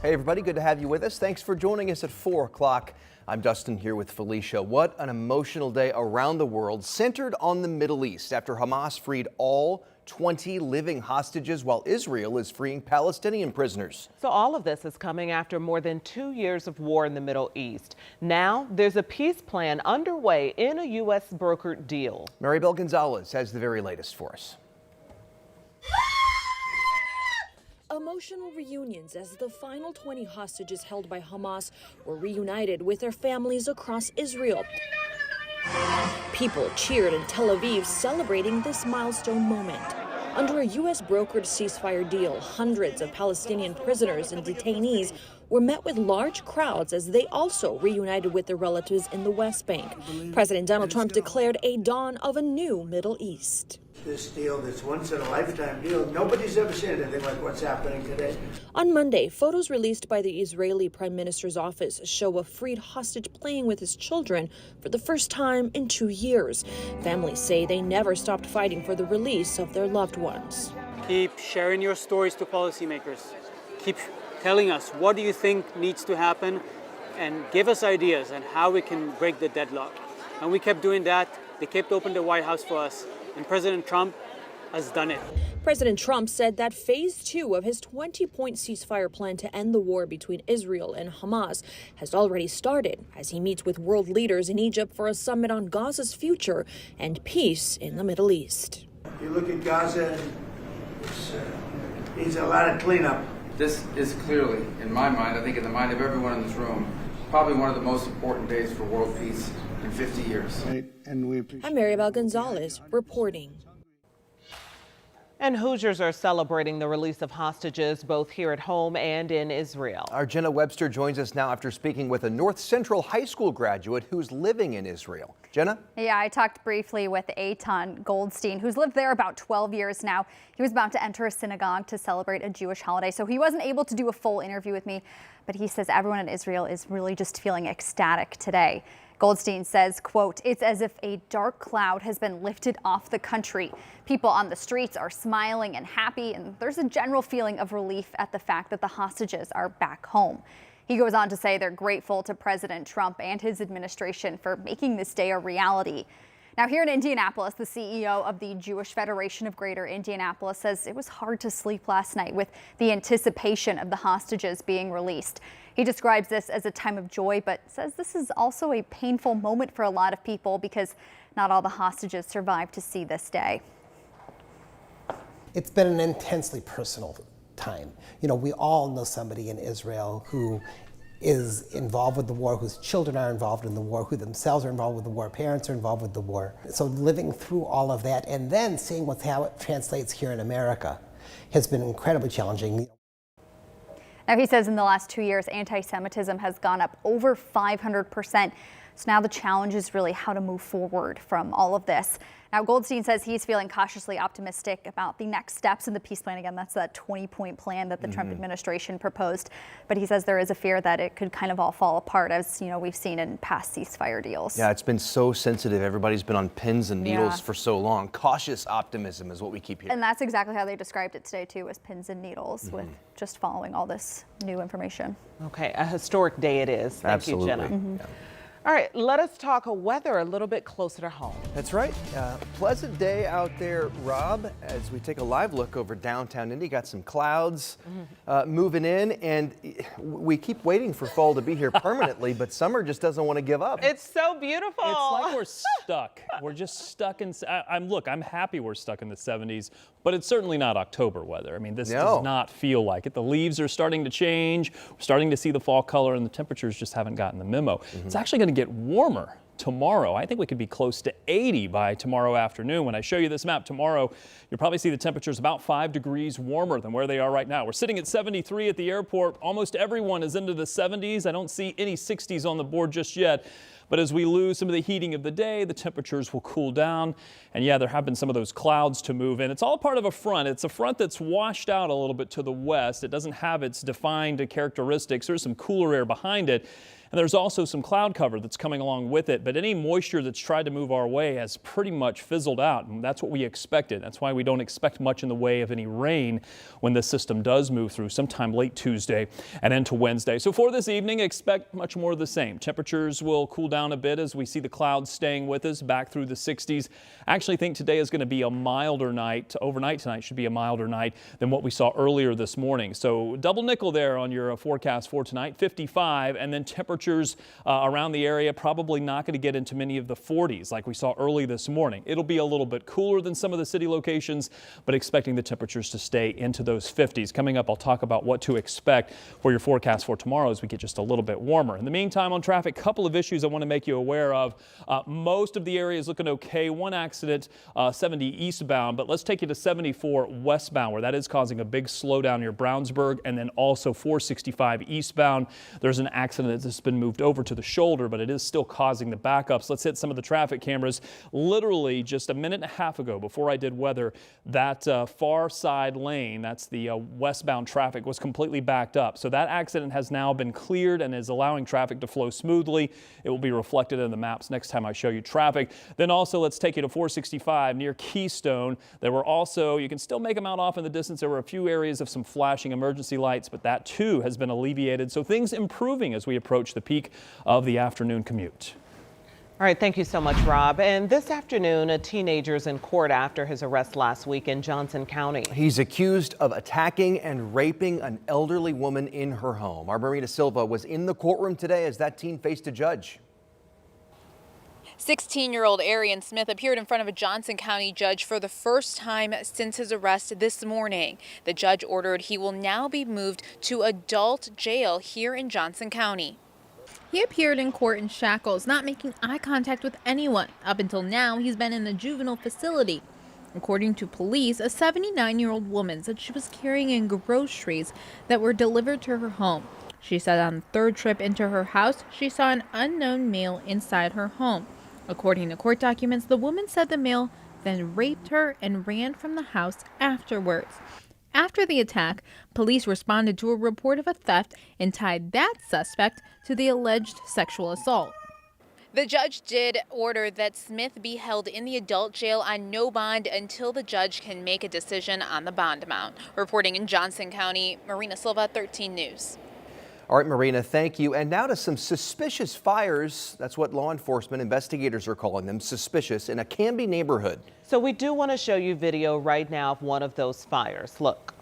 Hey everybody, good to have you with us. Thanks for joining us at 4 o'clock. I'm Dustin here with Felicia. What an emotional day around the world centered on the Middle East after Hamas freed all 20 living hostages while Israel is freeing Palestinian prisoners. So all of this is coming after more than 2 years of war in the Middle East. Now there's a peace plan underway in a U.S. brokered deal. Maribel Gonzalez has the very latest for us. Emotional reunions as the final 20 hostages held by Hamas were reunited with their families across Israel. People cheered in Tel Aviv celebrating this milestone moment. Under a U.S. brokered ceasefire deal, hundreds of Palestinian prisoners and detainees were met with large crowds as they also reunited with their relatives in the West Bank. President Donald Trump declared a dawn of a new Middle East. This deal, this once-in-a-lifetime deal, nobody's ever seen anything like what's happening today. On Monday, photos released by the Israeli Prime Minister's office show a freed hostage playing with his children for the first time in 2 years. Families say they never stopped fighting for the release of their loved ones. Keep sharing your stories to policymakers. Keep telling us what do you think needs to happen and give us ideas on how we can break the deadlock. And we kept doing that. They kept open the White House for us. And President Trump has done it. President Trump said that phase 2 of his 20-point ceasefire plan to end the war between Israel and Hamas has already started as he meets with world leaders in Egypt for a summit on Gaza's future and peace in the Middle East. You look at Gaza, and it needs a lot of cleanup. This is clearly, in my mind, I think in the mind of everyone in this room, probably one of the most important days for world peace in 50 years. I'm Maribel Gonzalez reporting. And Hoosiers are celebrating the release of hostages both here at home and in Israel. Our Jenna Webster joins us now after speaking with a North Central High School graduate who's living in Israel. Jenna? Yeah, I talked briefly with Eitan Goldstein, who's lived there about 12 years now. He was about to enter a synagogue to celebrate a Jewish holiday, so he wasn't able to do a full interview with me, but he says everyone in Israel is really just feeling ecstatic today. Goldstein says, quote, "It's as if a dark cloud has been lifted off the country. People on the streets are smiling and happy, and there's a general feeling of relief at the fact that the hostages are back home." He goes on to say they're grateful to President Trump and his administration for making this day a reality. Now, here in Indianapolis, the CEO of the Jewish Federation of Greater Indianapolis says it was hard to sleep last night with the anticipation of the hostages being released. He describes this as a time of joy, but says this is also a painful moment for a lot of people because not all the hostages survived to see this day. It's been an intensely personal time. You know, we all know somebody in Israel who is involved with the war, whose children are involved in the war, who themselves are involved with the war, parents are involved with the war. So living through all of that and then seeing how it translates here in America has been incredibly challenging. Now, he says in the last 2 years, anti-Semitism has gone up over 500%. So now the challenge is really how to move forward from all of this. Now, Goldstein says he's feeling cautiously optimistic about the next steps in the peace plan. Again, that's that 20-point plan that the Trump administration proposed. But he says there is a fear that it could kind of all fall apart, as you know we've seen in past ceasefire deals. Yeah, it's been so sensitive. Everybody's been on pins and needles for so long. Cautious optimism is what we keep hearing. And that's exactly how they described it today, too, as pins and needles with just following all this new information. Okay, a historic day it is. Thank you, Jenna. Yeah. All right, let us talk weather a little bit closer to home. That's right. Pleasant day out there, Rob, as we take a live look over downtown Indy. Got some clouds moving in, and we keep waiting for fall to be here permanently, but summer just doesn't want to give up. It's so beautiful. It's like we're stuck. We're just stuck in, I'm happy we're stuck in the 70s, but it's certainly not October weather. I mean, this does not feel like it. The leaves are starting to change. We're starting to see the fall color, and the temperatures just haven't gotten the memo. It's actually going to get warmer tomorrow. I think we could be close to 80 by tomorrow afternoon. When I show you this map tomorrow, you'll probably see the temperatures about 5 degrees warmer than where they are right now. We're sitting at 73 at the airport. Almost everyone is into the 70s. I don't see any 60s on the board just yet. But as we lose some of the heating of the day, the temperatures will cool down. And yeah, there have been some of those clouds to move in. It's all part of a front. It's a front that's washed out a little bit to the west. It doesn't have its defined characteristics. There's some cooler air behind it. And there's also some cloud cover that's coming along with it, but any moisture that's tried to move our way has pretty much fizzled out, and that's what we expected. That's why we don't expect much in the way of any rain when this system does move through sometime late Tuesday and into Wednesday. So for this evening, expect much more of the same. Temperatures will cool down a bit as we see the clouds staying with us back through the 60s. I actually think today is going to be a milder night. Overnight tonight should be a milder night than what we saw earlier this morning. So double nickel there on your forecast for tonight, 55, and then temperatures around the area probably not going to get into many of the 40s like we saw early this morning. It'll be a little bit cooler than some of the city locations, but expecting the temperatures to stay into those 50s. Coming up, I'll talk about what to expect for your forecast for tomorrow as we get just a little bit warmer. In the meantime, on traffic, couple of issues I want to make you aware of. Most of the area is looking okay. One accident 70 eastbound, but let's take you to 74 westbound where that is causing a big slowdown near Brownsburg, and then also 465 eastbound. There's an accident that's been moved over to the shoulder, but it is still causing the backups. Let's hit some of the traffic cameras. Literally just a minute and a half ago, before I did weather, that far side lane, that's the westbound traffic, was completely backed up. So that accident has now been cleared and is allowing traffic to flow smoothly. It will be reflected in the maps next time I show you traffic. Then also let's take you to 465 near Keystone. There were also, you can still make them out off in the distance. There were a few areas of some flashing emergency lights, but that too has been alleviated. So things improving as we approach the peak of the afternoon commute. All right, thank you so much, Rob. And this afternoon, a teenager's in court after his arrest last week in Johnson County. He's accused of attacking and raping an elderly woman in her home. Our Marina Silva was in the courtroom today as that teen faced a judge. 16-year-old Arian Smith appeared in front of a Johnson County judge for the first time since his arrest this morning. The judge ordered he will now be moved to adult jail here in Johnson County. He appeared in court in shackles, not making eye contact with anyone. Up until now, he's been in the juvenile facility. According to police, a 79-year-old woman said she was carrying in groceries that were delivered to her home. She said on the third trip into her house, she saw an unknown male inside her home. According to court documents, the woman said the male then raped her and ran from the house afterwards. After the attack, police responded to a report of a theft and tied that suspect to the alleged sexual assault. The judge did order that Smith be held in the adult jail on no bond until the judge can make a decision on the bond amount. Reporting in Johnson County, Marina Silva, 13 News. All right, Marina, thank you. And now to some suspicious fires. That's what law enforcement investigators are calling them, suspicious, in a Canby neighborhood. So we do want to show you video right now of one of those fires. Look.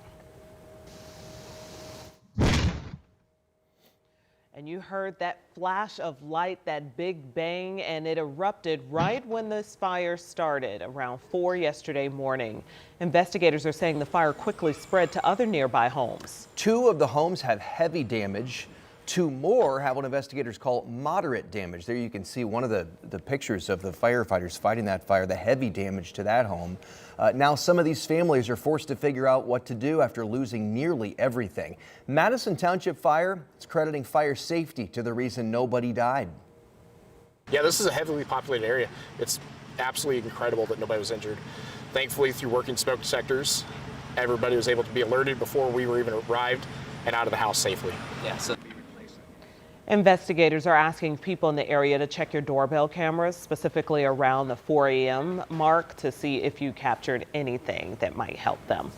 And you heard that flash of light, that big bang, and it erupted right when this fire started around 4 yesterday morning. Investigators are saying the fire quickly spread to other nearby homes. 2 of the homes have heavy damage. 2 more have what investigators call moderate damage. There you can see one of the pictures of the firefighters fighting that fire, the heavy damage to that home. Now some of these families are forced to figure out what to do after losing nearly everything. Madison Township Fire is crediting fire safety to the reason nobody died. Yeah, this is a heavily populated area. It's absolutely incredible that nobody was injured. Thankfully, through working smoke detectors, everybody was able to be alerted before we were even arrived and out of the house safely. Yeah, so investigators are asking people in the area to check your doorbell cameras, specifically around the 4 a.m. mark, to see if you captured anything that might help them.